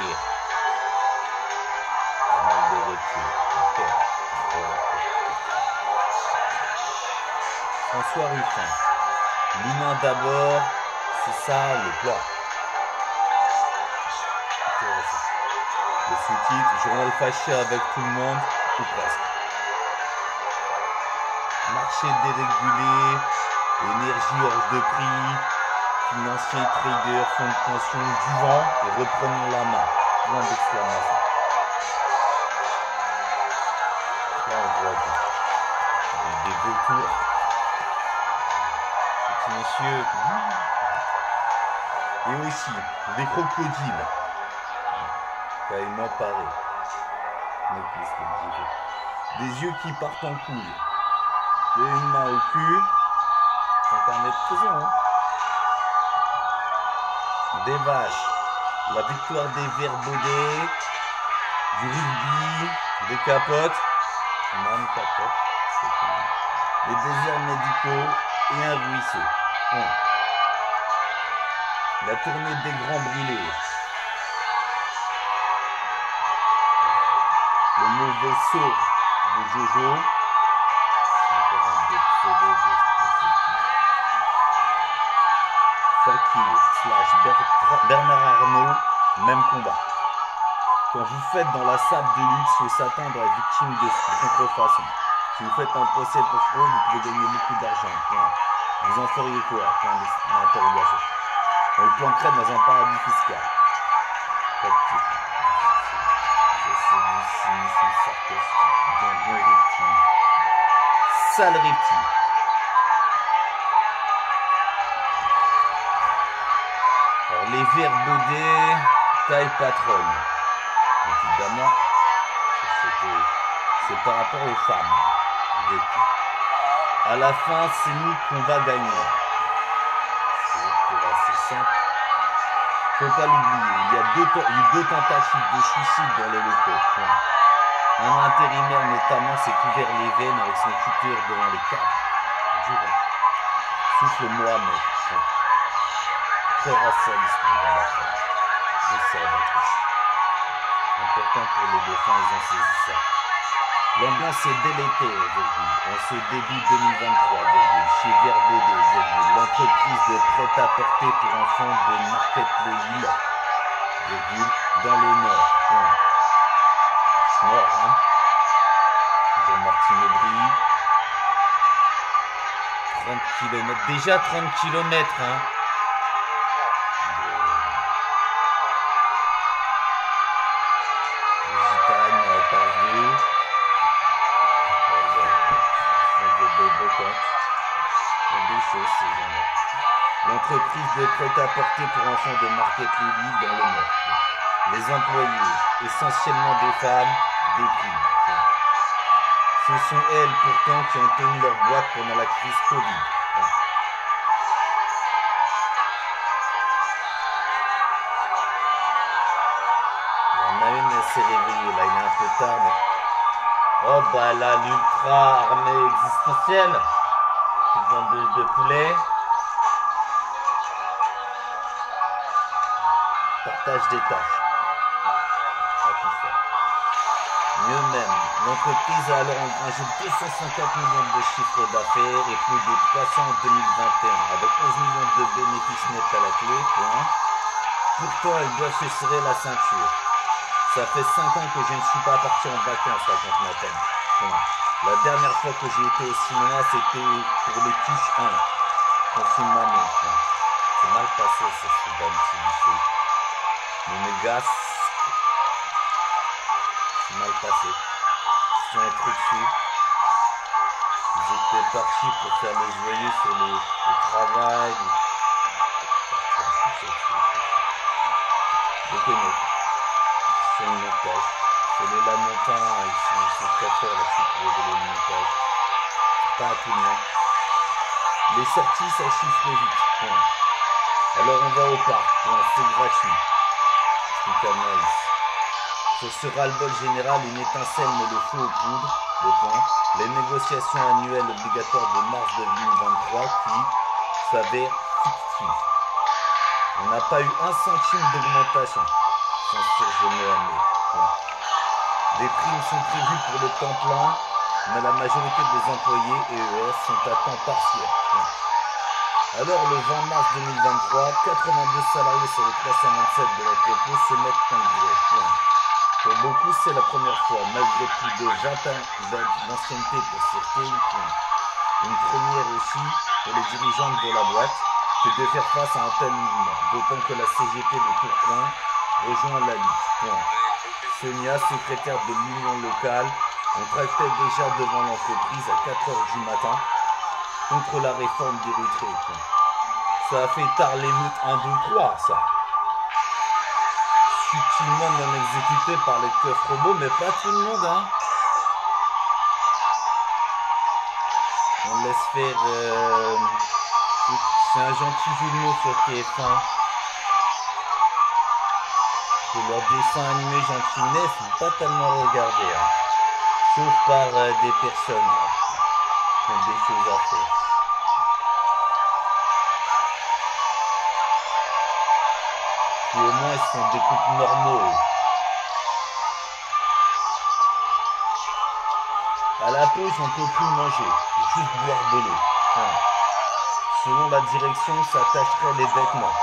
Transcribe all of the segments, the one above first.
tir. Pas mal de retirs. Ok. François Ruffin. L'humain d'abord, c'est ça le plat. Intéressant. Le sous-titre, journal fâché avec tout le monde, ou presque. Marché dérégulé, énergie hors de prix, financiers, traders, fonds de pension, du vent, et reprenons la main. Point d'exclamation. Là, on voit des vautours. Petit monsieur. Et aussi, des crocodiles. Caïman paré. Des yeux qui partent en couille. Et une main au cul. C'est un carnet de prison, hein. Des vaches. La victoire des Verts baudés. Du rugby. Des capotes. Même capote. Des déserts médicaux. Et un ruisseau. Ouais. La tournée des grands brûlés. Le mauvais saut de Jojo. Fakir / Bernard Arnault, même combat. Quand vous faites dans la sable de luxe, il faut s'attendre à la victime de contrefaçon. Si vous faites un procès pour fraude, vous pouvez gagner beaucoup d'argent. Vous en feriez quoi? On le planquerait dans un paradis fiscal. Sale reptile. Alors les Verts baudés, taille patronne. Évidemment, c'est par rapport aux femmes. À la fin, c'est nous qu'on va gagner. C'est assez simple. Faut pas l'oublier, il y a deux tentatives de suicide dans les locaux. Un intérimaire notamment s'est couvert les veines avec son cutter devant les cadres. Dur, hein. Souffle Mohamed. Très racialiste dans la femme. Mais ça va être important pour les défunts, ils ont saisi ça. L'ambiance est délétère, en ce début 2023, chez Vert baudé, l'entreprise de prêt-à-porter pour enfants de Marquette-le-Lille, dans le Nord. Nord, hein. Jean-Martin Aubry. 30 km, déjà 30 km, hein. L'entreprise de prêt-à-porter pour enfants de Marquette-le-Lille dans le Nord. Les employés, essentiellement des femmes, dépriment. Ce sont elles pourtant qui ont tenu leur boîte pendant la crise Covid. Il y en a une, elle s'est réveillée, là il est un peu tard, mais... Oh bah là, l'ultra armée existentielle, petite vendeuse de poulet. Partage des tâches. Pas tout faire. Mieux même, l'entreprise a alors engrangé 250 millions de chiffre d'affaires et plus de 300 en 2021, avec 11 millions de bénéfices nets à la clé. Pourtant, elle doit se serrer la ceinture. Ça fait 5 ans que je ne suis pas parti en vacances, raconte ma peine. La dernière fois que j'ai été au cinéma, c'était pour les Tuches 1. Confinement. C'est mal passé, ça, ce petit. Monégasque, c'est mal passé. Ils sont intrus dessus. Ils étaient partis pour faire les joyeux sur le travail. Je connais. C'est une montage. C'est les Lamontins, ils sont très forts là-dessus pour révéler le montage. Pas à tout le monde. Les sorties, ça chiffre vite. Alors on va au parc. C'est gratuit. Ce sera le bol général, une étincelle mais le feu aux poudres, les négociations annuelles obligatoires de mars 2023 qui s'avèrent fictives. On n'a pas eu un centime d'augmentation. s'insurge Mohamed. Des primes sont prévues pour le temps plein, mais la majorité des employés EES sont à temps partiel. Alors, le 20 mars 2023, 82 salariés sur les 327 de l'entrepôt se mettent en grève. Pour beaucoup, c'est la première fois, malgré plus de 20 ans d'ancienneté pour certains. Une première aussi pour les dirigeantes de la boîte que de faire face à un tel mouvement, d'autant que la CGT de Tourcoing rejoint la lutte. Sonia, secrétaire de l'union locale, on tractait déjà devant l'entreprise à 4 h du matin contre la réforme des retraites. Ça a fait tard l'émeute 1, 2, 3, ça. Subtilement non exécuté par les keufs robots, mais pas tout le monde, hein. On laisse faire... c'est un gentil jeu de mots sur TF1. Que leurs dessins animés gentillets sont pas tellement regardés, hein. Sauf par des personnes qui ont des choses à faire. Puis au moins ils sont des couples normaux. À la pause, on ne peut plus manger, juste boire de l'eau. Selon la direction, ça attacherait les vêtements.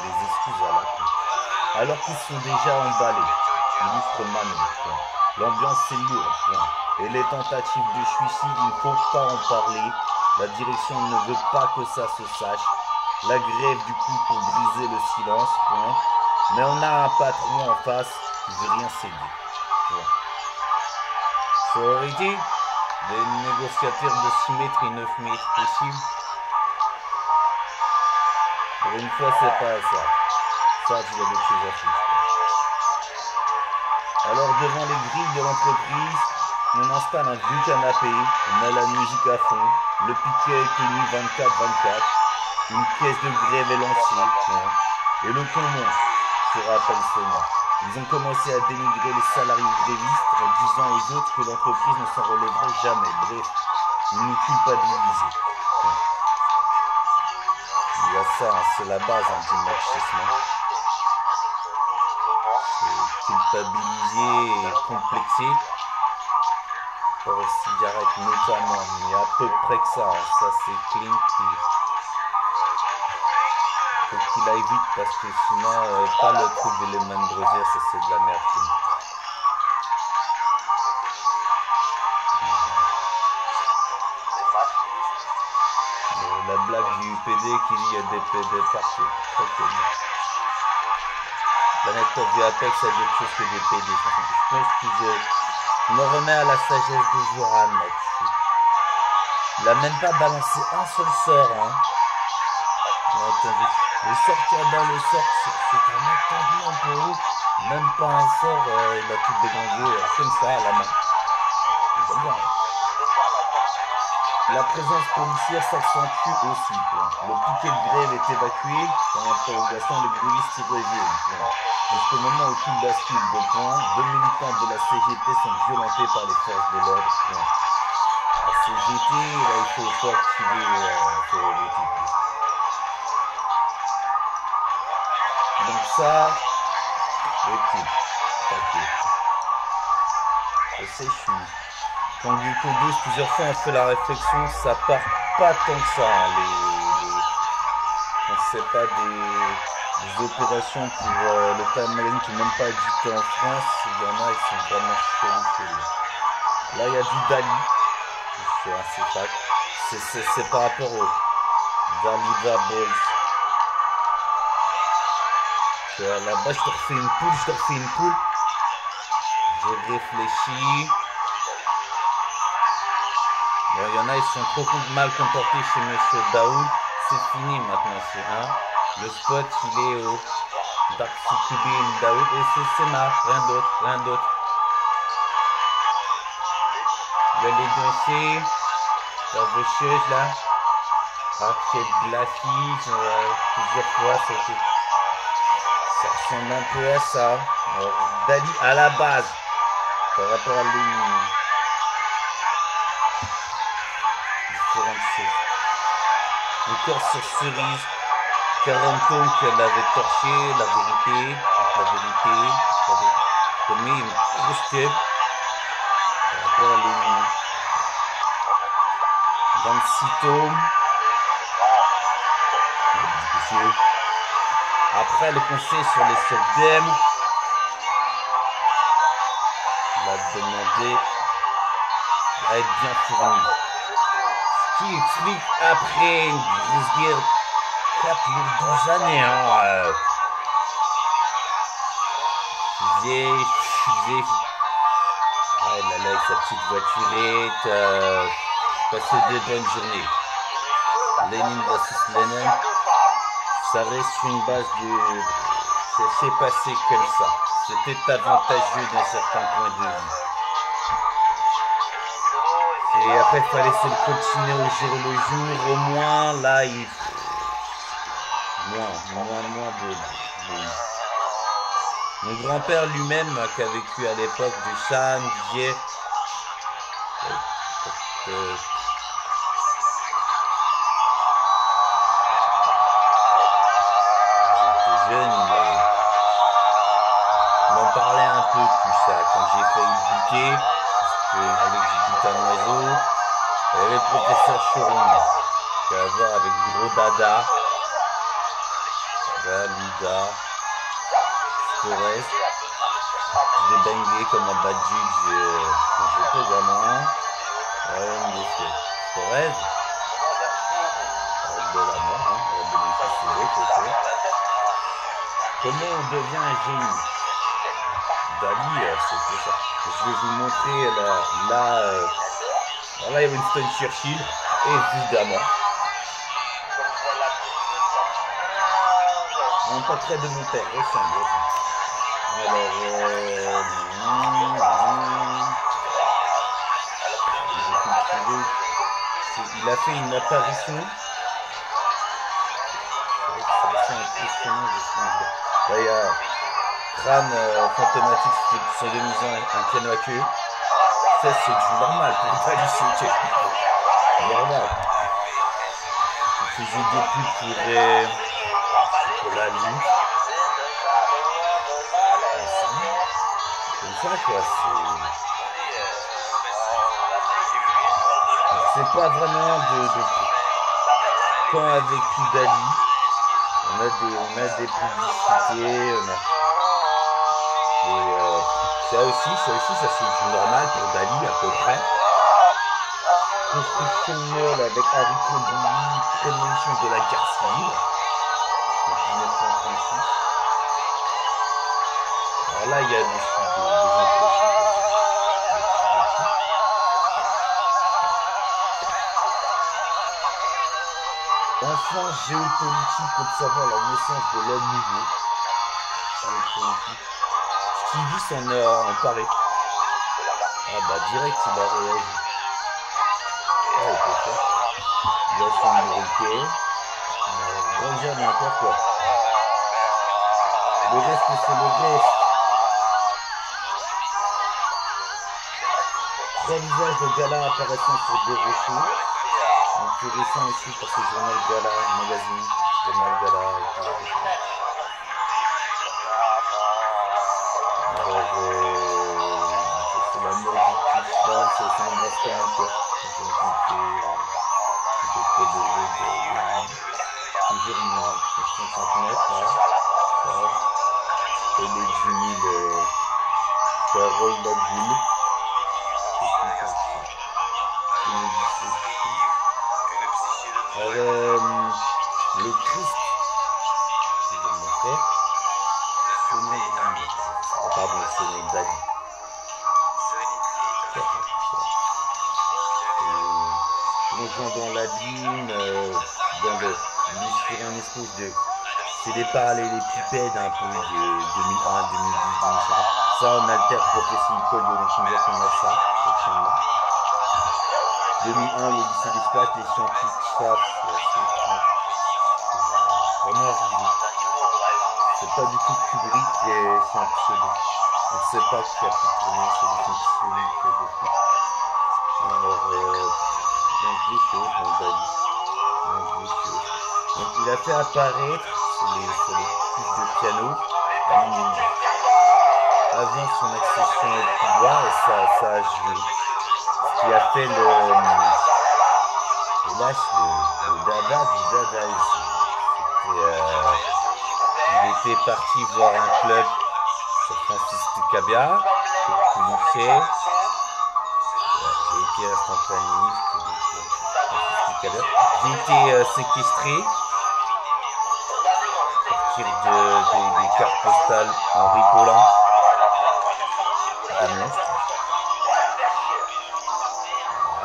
Les excuses à la fin. Alors qu'ils sont déjà emballés. Illustre Manon. L'ambiance c'est lourd. Et les tentatives de suicide, il ne faut pas en parler. La direction ne veut pas que ça se sache. La grève du coup pour briser le silence. Mais on a un patron en face qui ne veut rien céder. Sorority, des négociateurs de 6 mètres et 9 mètres possibles. Pour une fois, c'est pas ça. Ça, il y a d'autres choses à faire. Alors, devant les grilles de l'entreprise, on installe un vieux canapé, on a la musique à fond, le piquet est tenu 24-24, une caisse de grève est lancée, et le ton monte, se rappelle Sonia. Ils ont commencé à dénigrer les salariés grévistes en disant aux autres que l'entreprise ne s'en relèverait jamais. Bref, ils nous culpabilisaient. Il y a ça, c'est la base du marxisme. C'est culpabiliser et complexer. Pour les cigarettes notamment, mais à peu près que ça. Ça c'est Clint qui... Faut qu'il aille vite parce que sinon, pas le truc de Lehman Brothers, ça c'est de la merde. La blague du PD qui dit qu'il y a des PD partout. Très connu. Planète Top du Apex a d'autres choses que des PD. Je pense que je me remets à la sagesse de Joran là-dessus. Il n'a même pas balancé un seul sort. Hein. Le sort qu'il y a dans le sort, c'est un attendement pour eux. Même pas un sort, il a tout dégangé comme ça à la main. C'est bien. La présence policière s'accentue aussi. Le piquet de grève est évacué. Dans l'interrogation, les grévistes y reviennent. Jusqu'au moment où tout bascule de point, 2 militants de la CGT sont violentés par les forces de l'ordre. La CGT, là, il faut activer les types. Donc ça, ok. Je sais, je suis... Quand du coup 12, plusieurs fois on fait la réflexion, ça part pas tant que ça. C'est pas des opérations pour le Time Magazine qui n'est même pas édité en France. Il y en a, ils sont vraiment chelous. Là, il y a du Dali. C'est assez fac. C'est par rapport au Dalida Boys. Là-bas, je te refais une poule. J'ai réfléchi. Il y en a, ils sont trop mal comportés chez Monsieur Daoud. C'est fini maintenant, le spot, il est au Dark City Daoud et c'est marre, rien d'autre. Il y a les dossiers, la vaucheuse là, Arcade Glacis, plusieurs fois, ça ressemble un peu à ça. Alors, Dali à la base, par rapport à l'ennemi. Encore sur Cerise, 40 tomes qu'elle avait torché, la vérité, la vérité. Pour moi, une grosse tête par rapport à les 26 tomes. Après, le conseil sur les soldats, il va demander à être bien fourni. Ce qui explique après une grosse guerre 4 ou 12 années, hein, fusée. Ah là là, avec sa petite voiturette, passer des bonnes journées. Lénine versus Lénine, ça reste une base de... Ça s'est passé comme ça. C'était avantageux d'un certain point de vue. Et après, il fallait se continuer au jour le jour. Au moins, là, il... Moins de... Mon grand-père lui-même, qui a vécu à l'époque de Chan, disait... Jeune, il m'en parlait un peu tout ça. Quand j'ai failli le buter, parce que je voulais que je bute un oiseau, il y avait le professeur Choron, qui a à voir avec Gros Dada, Lida, Torres. Je l'ai bangé comme un bad judge quand j'étais gamin. Torres, de la mort, hein, comment on devient un génie? Dali, c'est ça. Je vais vous montrer là, il y a Winston Churchill, évidemment. Un portrait de mon père, ressemble. Il a fait une apparition. Là, il y a crâne fantomatique, c'est demi-ans, un piano à queue. Ça, c'est du normal pour pas du sauter. Normal. Il faisait des pubs pour la ligne. Comme ça, quoi. C'est pas vraiment de... Quand a vécu Dali, on a des publicités, ça aussi, ça c'est du normal pour Dali à peu près. Construction molle avec Harry Condouille, prémonition de la guerre civile, en 1936. Alors là, il y a des impressions. Enfin, géopolitique, observant la naissance de l'homme nouveau. Géopolitique. Stevie s'en a emparé. Ah bah direct il a réagi. Ah il peut faire. Il a son américain. Grandir n'importe quoi. Le reste c'est le reste. Trois visages de gala apparaissant sur deux rochers. Intéressant aussi parce que journal Gala, magazine, journal Gala. Alors, c'est la mort du cristal, c'est un restaurant encore. J'ai rencontré toujours une 150 mètres là. Et les 10 000 paroles d'Abdul. Le Christ, je vais vous montrer. Pardon, c'est Dali. Plongeant dans l'abîme, sur un espèce de... C'est des parallélépipèdes un peu de 2001, 2010, 2005. Ça, on altère prophétie Nicole de l'Angleterre, on a ça, actuellement. 2001, l'Odyssée de l'espace, les scientifiques savent, c'est vraiment arrivé. C'est pas du tout Kubrick et c'est un pseudo. On ne sait pas qui a pu tourner, c'est des scientifiques que des films. Alors, donc des choses, donc il a fait apparaître sur les touches de piano avant son accession au pouvoir, et ça a joué. Ce qui a fait le dada du dadaïsme. Il était parti voir un club sur Francis Picabia, pour Toulouché. J'ai été instantaniste, j'ai été séquestré à partir des cartes postales en rigolant des monstres.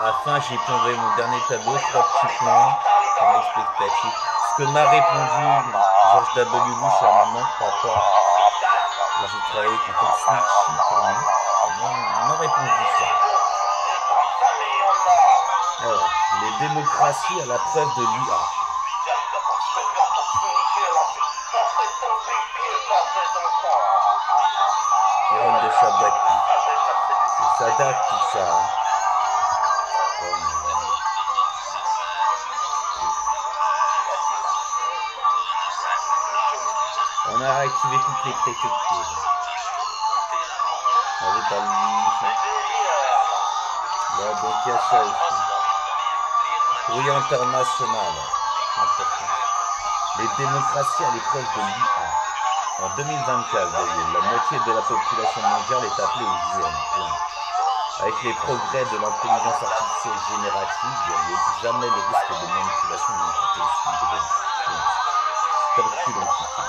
À la fin, j'ai tombé mon dernier tableau, 3 petits plans dans l'expectative. Ce que m'a répondu George W. Bush à un moment par rapport à j'ai travaillé avec un snitch pour lui. On m'a répondu ça. Alors, les démocraties à la preuve de l'IA. Jérôme de Chabaki. Ça date tout ça. Hein. On a réactivé toutes les préfectures. On avait pas le là, donc il y a ça aussi. Courrier international. Important. Les démocraties à l'épreuve de l'IA. En 2024, la moitié de la population mondiale est appelée aux urnes. Avec les progrès de l'intelligence artificielle générative, il n'y a jamais le risque de manipulation d'une population de calcul amplifié.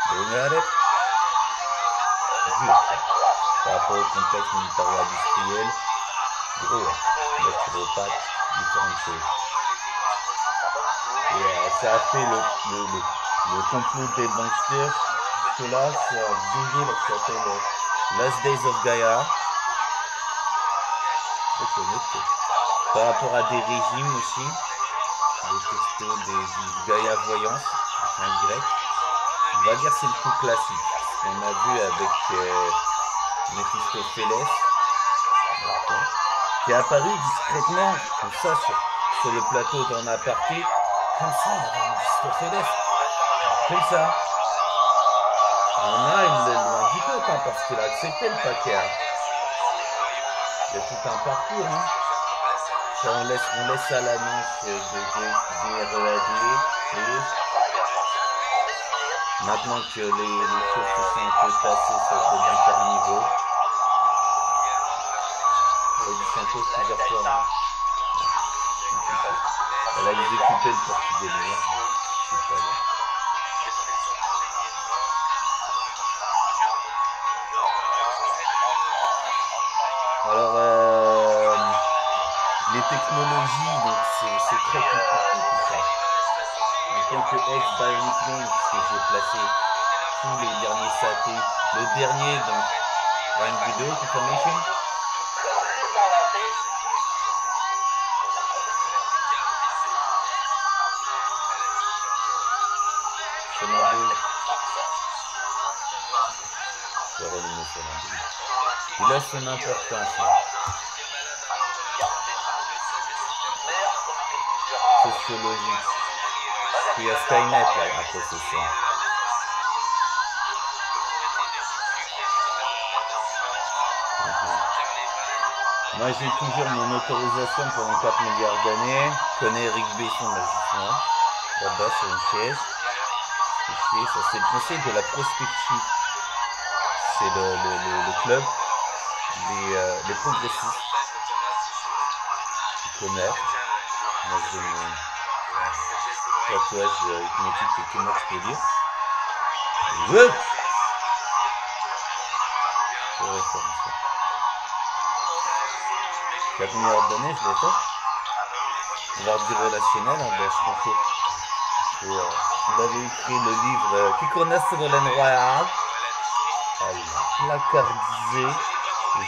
Vous regardez? Par rapport au contexte militaro-industriel, gros, naturopathe, différentes choses. Et ça a fait le complot des banksters. Cela, c'est un vidéo qui s'appelle Last Days of Gaia. Par rapport à des régimes aussi, des textos, des Gaia voyance, un grec. On va dire que c'est le coup classique. On a vu avec Mephistopheles, qui est apparu discrètement, comme ça, sur le plateau d'un aparté, comme ça, Mephistopheles, comme ça. On a une du compte, hein, parce qu'il a accepté le paquet. Hein. Il y a tout un parcours. Hein. Ça, on laisse à l'annonce des READ. Maintenant que les choses se sont un peu passées sur le différents niveaux, elle a dit Santos plusieurs fois. Hein. Elle a exécuté le portugais de merde. C'est pas bien. Alors, les technologies, donc c'est très compliqué tout ça. En tant que ex-Bionic Man, que j'ai placé tous les derniers satellites, le dernier, donc, Ryan Video Information. Il a son importance. Hein. Sociologique. Il y a Skynet là, après ce soir. Moi j'ai toujours mon autorisation pendant 4 milliards d'années. Je connais Eric Besson magicien. Là-bas sur une chaise. Ça c'est le conseil de la prospective. C'est le club. Les progressistes. Les commerces. Moi j'ai mon tatouage hypnotique que tout le monde peut dire. Ouais. C'est vrai ça. 4 milliards d'années, je l'ai fait. Mardi relationnel, hein, ben, je comptais. Il avait écrit le livre Qui connaît Ségolène Royal. Placardisé.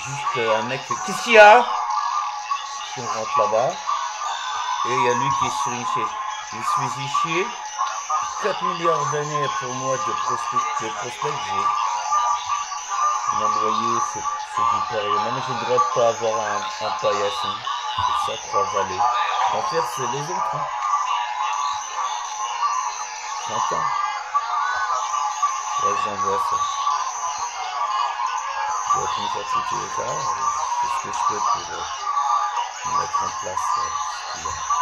Juste un mec. Qu'est-ce qu'il y a? On rentre là-bas. Et il y a lui qui est sur une chaise. Je suis ici. 4 milliards d'années pour moi de prospect. J'ai envoyé, c'est du période. Même j'ai le droit de pas avoir un paillasson. C'est ça, 3 vallées. En fait, c'est les autres. Hein. J'entends. Ouais, j'envoie ça. Je dois télécharger ça. C'est ce que je peux pour mettre en place ce qu'il y a.